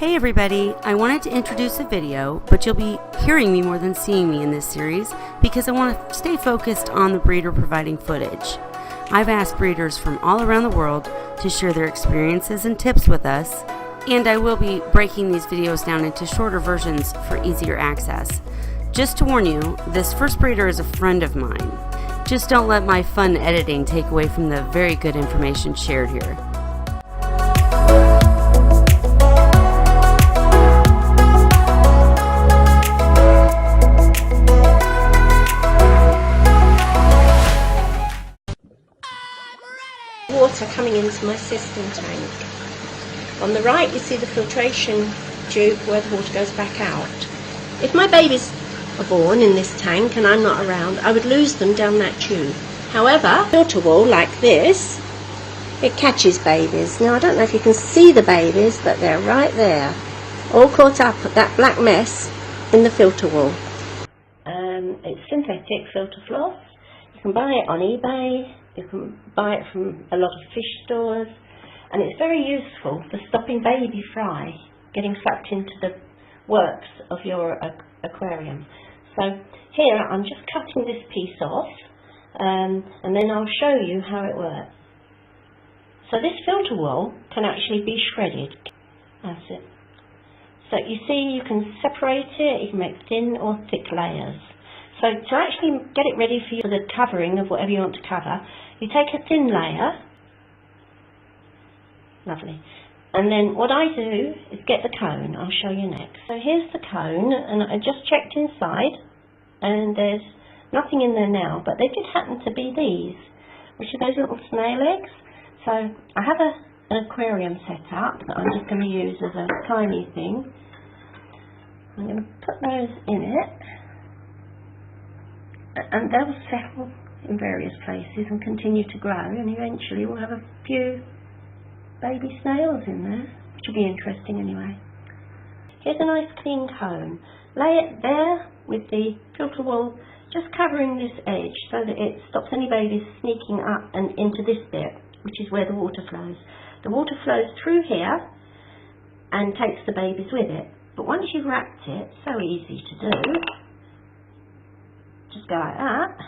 Hey everybody, I wanted to introduce a video, but you'll be hearing me more than seeing me in this series because I want to stay focused on the breeder providing footage. I've asked breeders from all around the world to share their experiences and tips with us, and I will be breaking these videos down into shorter versions for easier access. Just to warn you, this first breeder is a friend of mine. Just don't let my fun editing take away from the very good information shared here. Water coming into my cistern tank. On the right you see the filtration tube where the water goes back out. If my babies are born in this tank and I'm not around, I would lose them down that tube. However, filter wall like this, it catches babies. Now I don't know if you can see the babies, but they're right there, all caught up at that black mess in the filter wall. It's synthetic filter floss. You can buy it on eBay. You can buy it from a lot of fish stores, and it's very useful for stopping baby fry getting sucked into the works of your aquarium. So here I'm just cutting this piece off, and then I'll show you how it works. So this filter wool can actually be shredded. That's it. So you see, you can separate it, you can make thin or thick layers. So to actually get it ready for the covering of whatever you want to cover, you take a thin layer, lovely, and then what I do is get the cone. I'll show you next. So here's the cone, and I just checked inside, and there's nothing in there now, but they did happen to be these, which are those little snail eggs. So I have an aquarium set up that I'm just going to use as a tiny thing. I'm going to put those in it, and they'll settle in various places and continue to grow, and eventually we'll have a few baby snails in there, which will be interesting anyway. Here's a nice clean cone. Lay it there with the filter wool just covering this edge so that it stops any babies sneaking up and into this bit, which is where the water flows. The water flows through here and takes the babies with it, but once you've wrapped it, so easy to do, just go like that.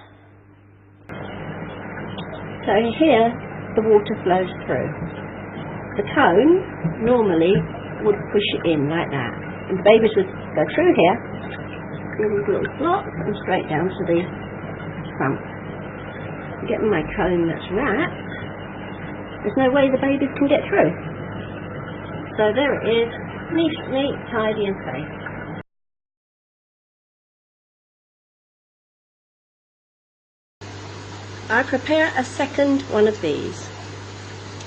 So here the water flows through. The cone normally would push it in like that, and the babies would go through here in these little slots and straight down to the front. Getting my cone that's wrapped, there's no way the babies can get through. So there it is, neat, tidy and safe. I prepare a second one of these,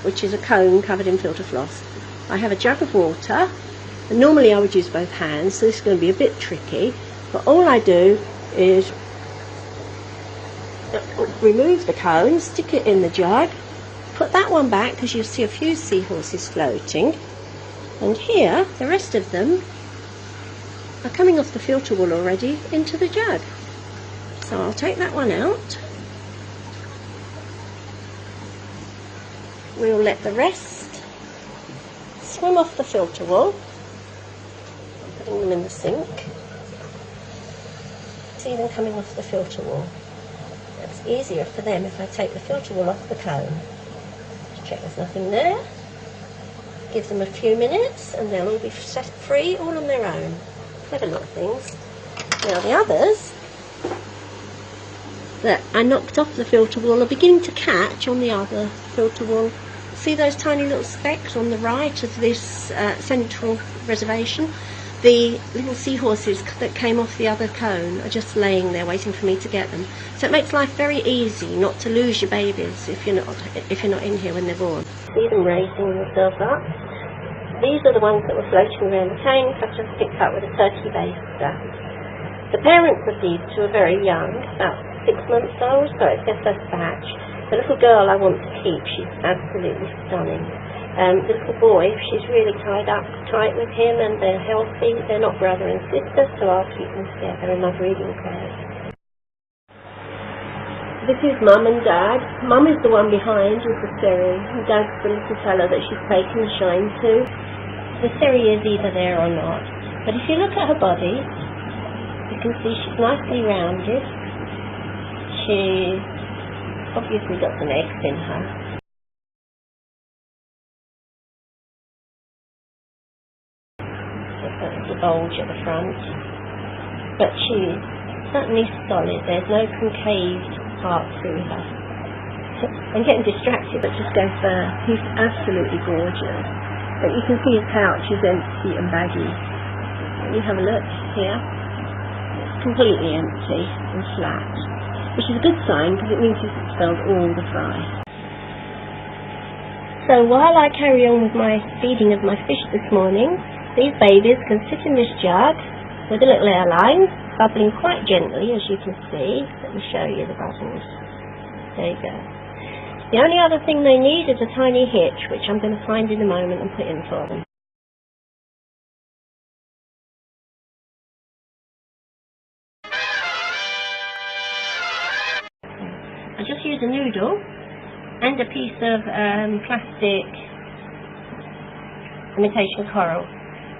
which is a cone covered in filter floss. I have a jug of water, and normally I would use both hands, so this is going to be a bit tricky, but all I do is remove the cone, stick it in the jug, put that one back because you'll see a few seahorses floating, and here the rest of them are coming off the filter wool already into the jug. So I'll take that one out. We'll let the rest swim off the filter wool. I'm putting them in the sink. See them coming off the filter wool. It's easier for them if I take the filter wool off the cone. Just check there's nothing there. Give them a few minutes and they'll all be set free all on their own. Clever little things. Now the others that I knocked off the filter wool are beginning to catch on the other filter wool. See those tiny little specks on the right of this central reservation? The little seahorses that came off the other cone are just laying there waiting for me to get them. So it makes life very easy not to lose your babies if you're not in here when they're born. See them raising themselves up. These are the ones that were floating around the tank. I've just picked up with a turkey baster. The parents of these two are very young, about 6 months old, so it's their first batch. The little girl I want to keep, she's absolutely stunning. The little boy, she's really tied up tight with him and they're healthy. They're not brother and sister, so I'll keep them together in my breeding pairs. This is Mum and Dad. Mum is the one behind with the fairy, and Dad's the little fella that she's taken Shine to. the theory is either there or not. But if you look at her body, you can see she's nicely rounded. She's obviously got some eggs in her. There's a bulge at the front. But she's certainly solid. There's no concaved part to her. I'm getting distracted, but just go first. He's absolutely gorgeous. But you can see his pouch is empty and baggy. Let me have a look here. It's completely empty and flat, which is a good sign because it means he's expelled all the fry. So while I carry on with my feeding of my fish this morning, these babies can sit in this jug with a little airline, bubbling quite gently, as you can see. Let me show you the bubbles. There you go. The only other thing they need is a tiny hitch, which I'm going to find in a moment and put in for them. I just use a noodle and a piece of plastic imitation coral.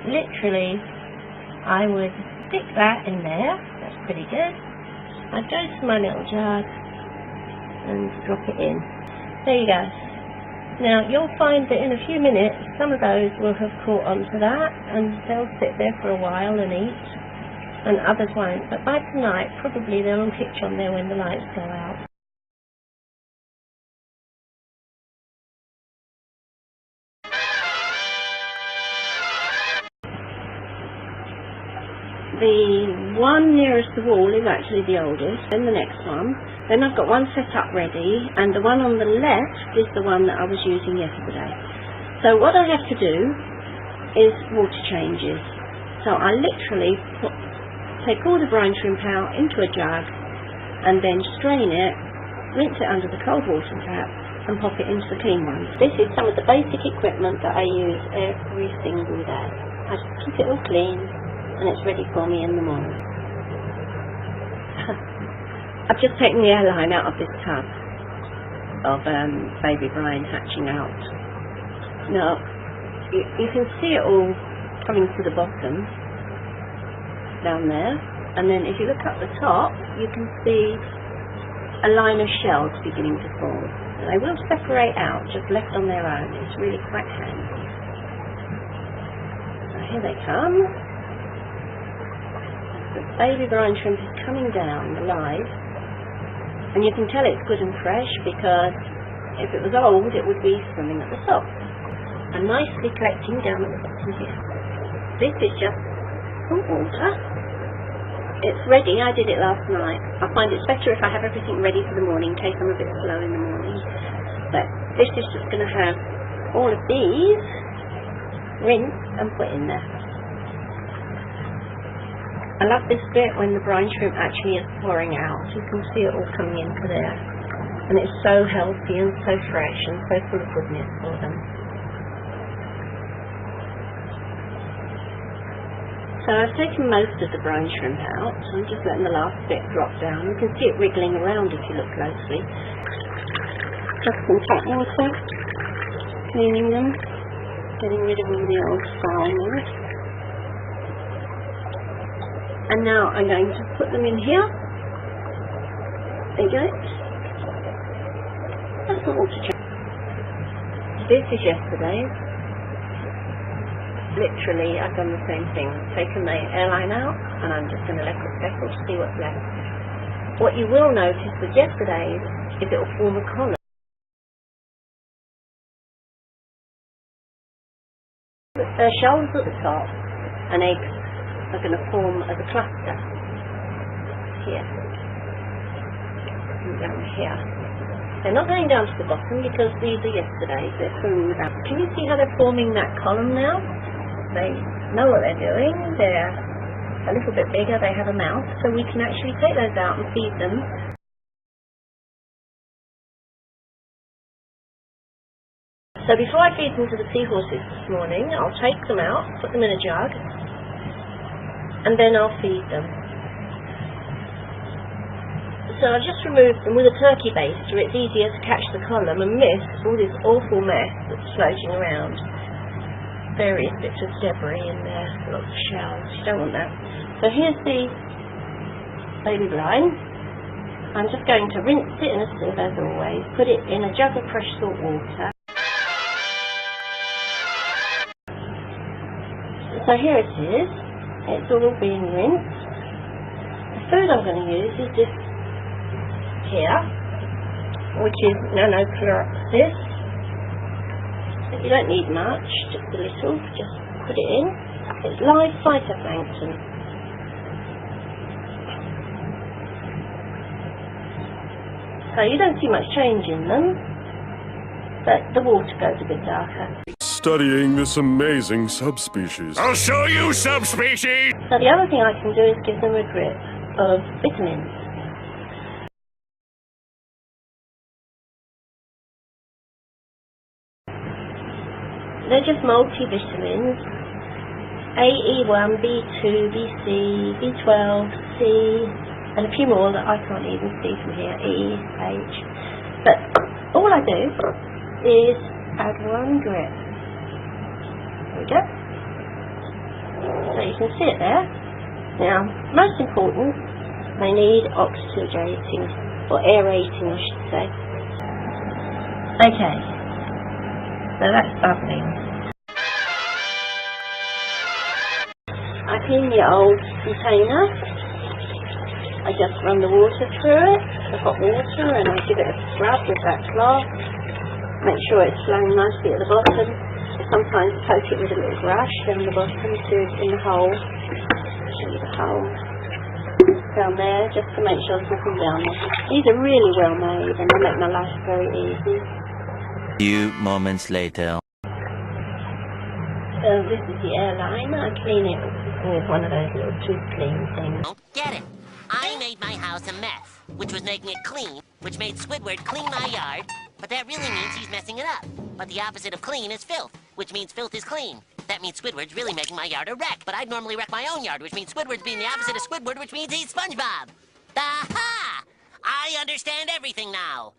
Literally, I would stick that in there. That's pretty good. I'd go to my little jug and drop it in. There you go. Now you'll find that in a few minutes some of those will have caught onto that and they'll sit there for a while and eat, and others won't. But by tonight probably they'll hitch on there when the lights go out. The one nearest the wall is actually the oldest, then the next one. Then I've got one set up ready, and the one on the left is the one that I was using yesterday. So what I have to do is water changes. So I literally take all the brine shrimp out into a jug, and then strain it, rinse it under the cold water tap, and pop it into the clean one. This is some of the basic equipment that I use every single day. I just keep it all clean, and it's ready for me in the morning. I've just taken the airline out of this tub of baby brine hatching out. Now, you can see it all coming to the bottom down there, and then if you look up the top, you can see a line of shells beginning to form. They will separate out, just left on their own. It's really quite handy. So here they come. The baby brine shrimp is coming down alive, and you can tell it's good and fresh because if it was old it would be swimming at the top and nicely collecting down at the bottom here. This is just salt water. It's ready. I did it last night. I find it's better if I have everything ready for the morning in case I'm a bit slow in the morning. But this is just going to have all of these rinsed and put in there. I love this bit when the brine shrimp actually is pouring out. You can see it all coming into there. And it's so healthy and so fresh and so full of goodness for them. So I've taken most of the brine shrimp out. I'm just letting the last bit drop down. You can see it wriggling around if you look closely. Just some tap water, cleaning them, getting rid of all the old foulness. And now I'm going to put them in here. There you go. That's the water change. This is yesterday's. Literally, I've done the same thing. Taken the airline out, and I'm just going to let it settle to see what's left. What you will notice with yesterday's is it will form a column. There are shells at the top, and eggs are going to form as a cluster here and down here. They're not going down to the bottom because these are yesterday's. They're swimming without. Can you see how they're forming that column now? They know what they're doing. They're a little bit bigger. They have a mouth, so we can actually take those out and feed them. So before I feed them to the seahorses this morning, I'll take them out, put them in a jug, and then I'll feed them. So I've just removed them with a turkey baster. It's easier to catch the column and miss all this awful mess that's floating around. various bits of debris in there, lots of shells. You don't want that. So here's the baby brine. I'm just going to rinse it in a sieve as always, put it in a jug of fresh salt water. So here it is, it's all being rinsed. The food I'm going to use is this here, which is nanochlorosis. You don't need much, just a little, just put it in. It's live phytoplankton. So you don't see much change in them, but the water goes a bit darker. Studying this amazing subspecies. I'll show you subspecies! So the other thing I can do is give them a drip of vitamins. They're just multivitamins. A, E1, B2, BC, B12, C, and a few more that I can't even see from here, E, H. But all I do is add one drip. There we go. So you can see it there. Now, most important, they need oxygenating, or aerating I should say. Okay, so that's bubbling. I clean the old container. I just run the water through it, the hot water, and I give it a scrub with that cloth. Make sure it's flowing nicely at the bottom. Sometimes poke it with a little brush down the bottom to in the hole. I'll show you the hole down there, just to make sure there's nothing down there. These are really well made and they make my life very easy. Few moments later. So this is the airline. I clean it with one of those little tooth clean things. Don't get it. I made my house a mess, which was making it clean, which made Squidward clean my yard, but that really means he's messing it up. But the opposite of clean is filth, which means filth is clean. That means Squidward's really making my yard a wreck, but I'd normally wreck my own yard, which means Squidward's being the opposite of Squidward, which means he's SpongeBob. Aha! I understand everything now.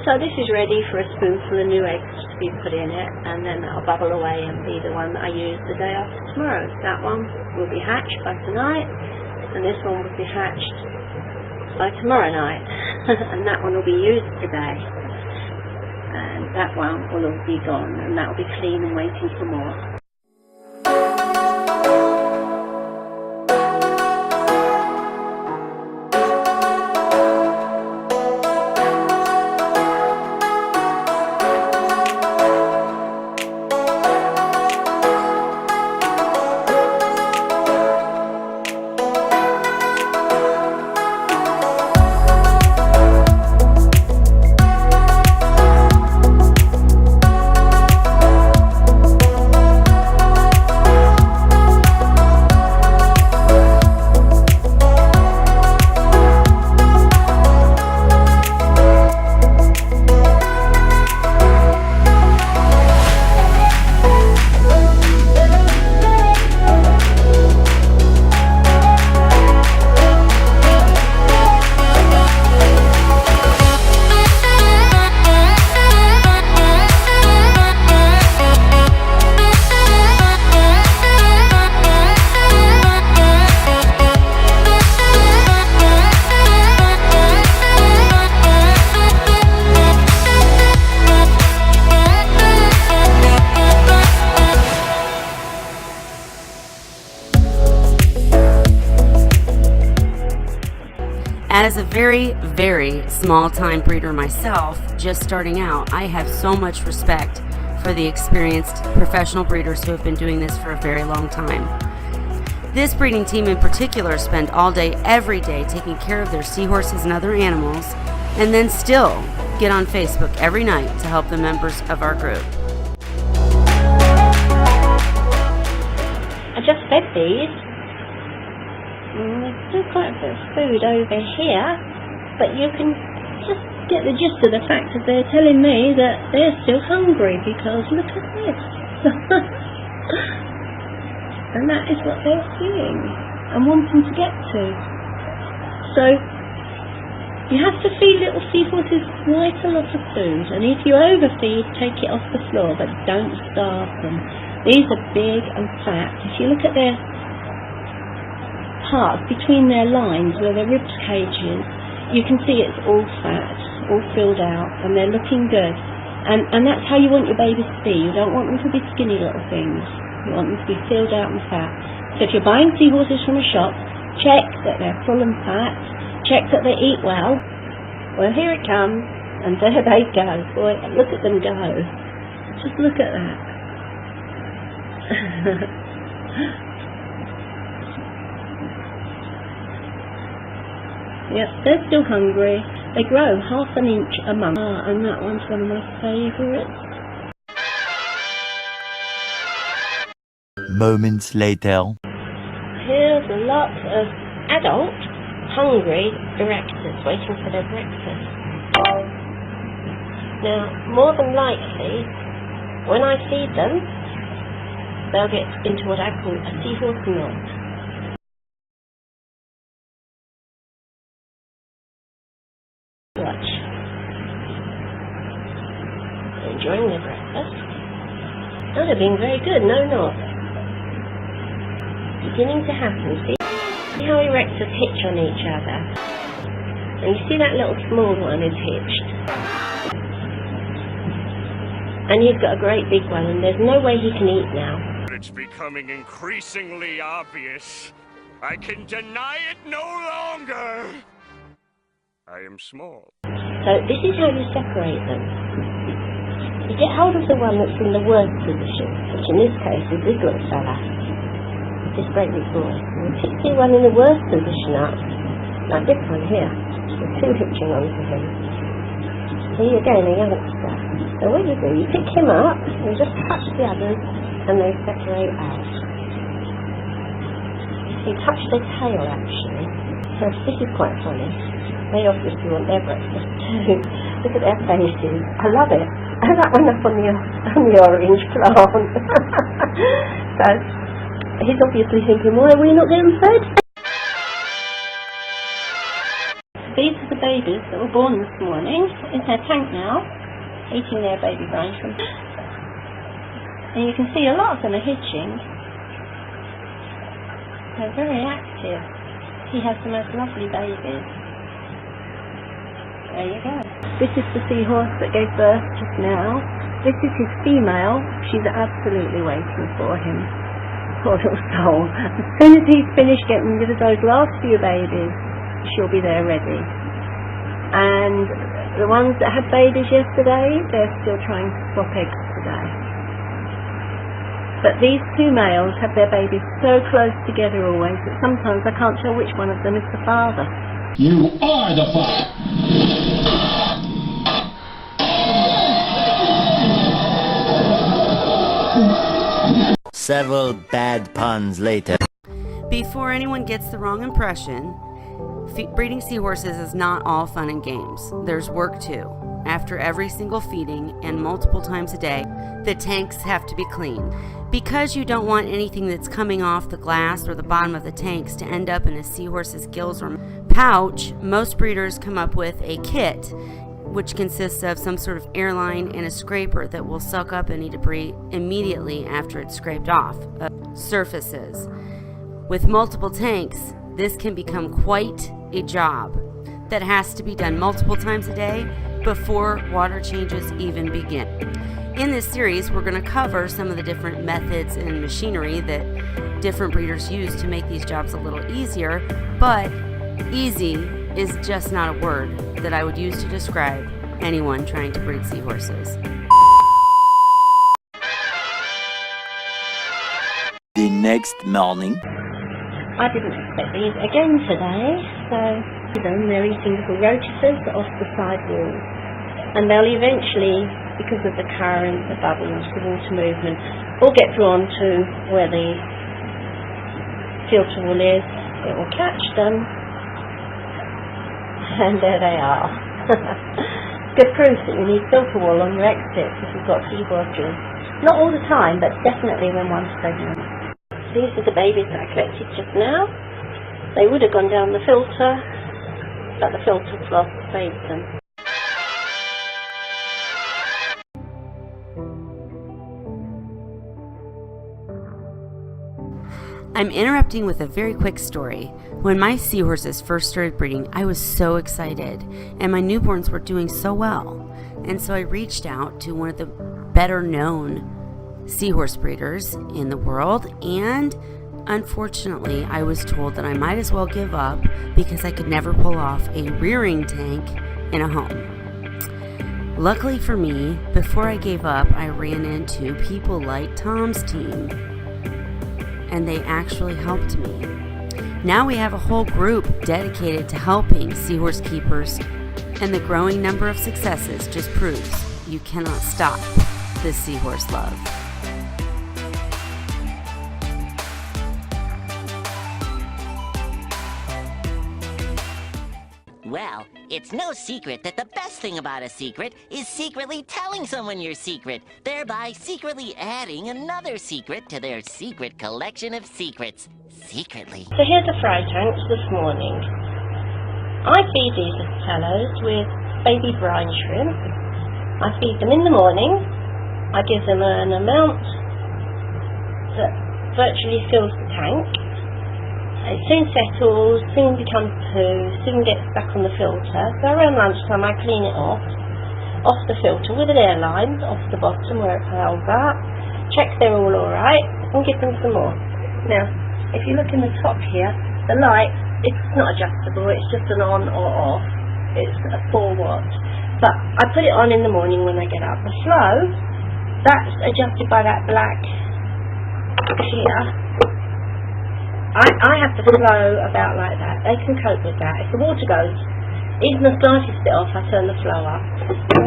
So this is ready for a spoonful of new eggs to be put in it, and then that'll bubble away and be the one that I use the day after tomorrow. That one will be hatched by tonight, and this one will be hatched by tomorrow night, and that one will be used today, and that one will all be gone, and that will be clean and waiting for more. As a very, very small-time breeder myself, just starting out, I have so much respect for the experienced professional breeders who have been doing this for a very long time. This breeding team in particular spend all day, every day, taking care of their seahorses and other animals, and then still get on Facebook every night to help the members of our group. I just fed these. There's still quite a bit of food over here, but you can just get the gist of the fact that they're telling me that they're still hungry because look at this. And that is what they're seeing and wanting to get to. So You have to feed little seahorses quite a lot of food, and if you overfeed, take it off the floor, but don't starve them. These are big and fat. If you look at their parts between their lines where their rib cage is, you can see it's all fat, all filled out, and they're looking good. And that's how you want your babies to be. You don't want them to be skinny little things. You want them to be filled out and fat. So if you're buying seahorses from a shop, check that they're full and fat. Check that they eat well. Well, here it comes, and there they go. Boy, look at them go. Just look at that. Yep, they're still hungry. They grow 1/2 inch a month. And that one's one of my favourites. Moments later. Here's a lot of adult, hungry erectors waiting for their breakfast. Now, more than likely, when I feed them, they'll get into what I call a seahorse knot. Watch. They're enjoying their breakfast. Oh, they're being very good, no knot. Beginning to happen. See how erectors hitch on each other? And you see that little small one is hitched. And you've got a great big one, and there's no way he can eat now. It's becoming increasingly obvious. I can deny it no longer. I am small. So this is how you separate them. You get hold of the one that's in the worst position, which in this case is this little fella. This great big boy. And you pick the one in the worst position up, like this one here. There's 2 hitching onto him. Here again, a youngster. So what you do, you pick him up, you just touch the others, and they separate out. You touch their tail actually. So this is quite funny. They obviously want their breakfast too. Look at their faces. I love it. And that went up on the orange plant. So he's obviously thinking, why are we not getting fed? These are the babies that were born this morning in their tank now, eating their baby brine. And you can see a lot of them are hitching. They're very active. He has the most lovely babies. There you go. This is the seahorse that gave birth just now. This is his female. She's absolutely waiting for him. Poor little soul. As soon as he's finished getting rid of those last few babies, she'll be there ready. And the ones that had babies yesterday, they're still trying to swap eggs today. But these 2 males have their babies so close together always that sometimes I can't tell which one of them is the father. You are the father. Several bad puns later. Before anyone gets the wrong impression, breeding seahorses is not all fun and games. There's work too. After every single feeding and multiple times a day, the tanks have to be cleaned. Because you don't want anything that's coming off the glass or the bottom of the tanks to end up in a seahorse's gills or pouch, most breeders come up with a kit which consists of some sort of airline and a scraper that will suck up any debris immediately after it's scraped off surfaces. With multiple tanks, this can become quite a job that has to be done multiple times a day before water changes even begin. In this series, we're going to cover some of the different methods and machinery that different breeders use to make these jobs a little easier, but easy is just not a word that I would use to describe anyone trying to breed seahorses. The next morning. I didn't expect these again today, so they're eating little rotifers off the side walls. And they'll eventually, because of the current, the bubbles, the water movement, all get drawn to where the filter wall is. It will catch them, and there they are. Good proof that you need filter wall on your exits if you've got seahorses. Not all the time, but definitely when one's pregnant. These are the babies that I collected just now. They would have gone down the filter but the filter cloth saved them. I'm interrupting with a very quick story. When my seahorses first started breeding, I was so excited, and my newborns were doing so well. And so I reached out to one of the better known seahorse breeders in the world, and unfortunately I was told that I might as well give up because I could never pull off a rearing tank in a home. Luckily for me, before I gave up, I ran into people like Tom's team, and they actually helped me. Now we have a whole group dedicated to helping seahorse keepers, and the growing number of successes just proves you cannot stop this seahorse love. Well, it's no secret that the best thing about a secret is secretly telling someone your secret, thereby secretly adding another secret to their secret collection of secrets. Secretly. So here's the fry tanks this morning. I feed these little fellows with baby brine shrimp. I feed them in the morning. I give them an amount that virtually fills the tank. It soon settles, soon becomes poo, soon gets back on the filter. So around lunchtime I clean it off the filter with an air line off the bottom where it piles up, check they're all alright, and give them some more. Now, if you look in the top here, the light, it's not adjustable, it's just an on or off. It's a 4 watt. But I put it on in the morning when I get up. The flow, that's adjusted by that black here. I have to flow about like that. They can cope with that. If the water goes even the slightest bit off, I turn the flow up.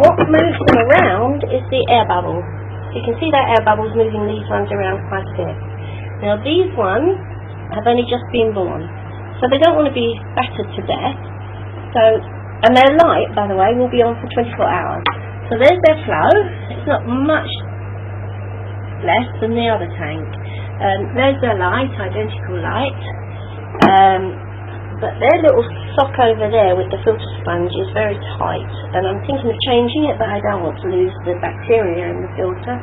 What moves them around is the air bubble. You can see that air bubble's moving these ones around quite a bit. Now these ones have only just been born, so they don't want to be battered to death. And their light, by the way, will be on for 24 hours. So there's their flow. It's not much less than the other tank. There's their light, identical light. But their little sock over there with the filter sponge is very tight, and I'm thinking of changing it, but I don't want to lose the bacteria in the filter.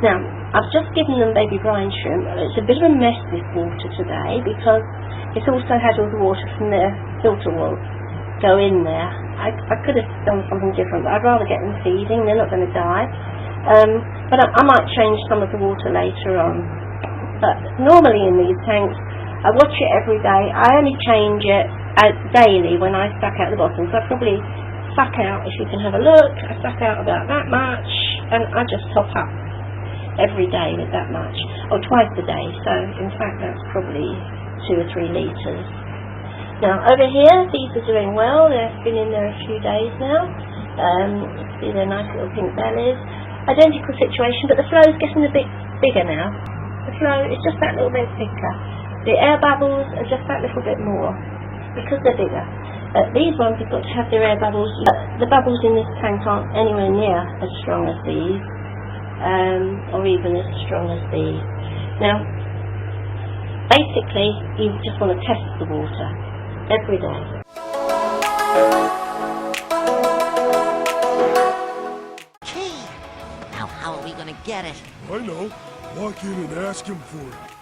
Now, I've just given them baby brine shrimp. It's a bit of a mess, this water today, because it's also had all the water from their filter wall go in there. I could have done something different, but I'd rather get them feeding. They're not going to die. But I might change some of the water later on. But normally in these tanks, I watch it every day. I only change it daily when I suck out the bottom. So I probably suck out, if you can have a look, I suck out about that much, and I just top up every day with that much, or twice a day. So in fact that's probably 2 or 3 litres. Now over here, these are doing well. They've been in there a few days now. See their nice little pink bellies. Identical situation, but the flow is getting a bit bigger now. The flow is just that little bit thicker. The air bubbles are just that little bit more because they're bigger. These ones have got to have their air bubbles. The bubbles in this tank aren't anywhere near as strong as these, or even as strong as these. Now, basically, you just want to test the water every day. Key! Now, how are we going to get it? I know. Walk in and ask him for it.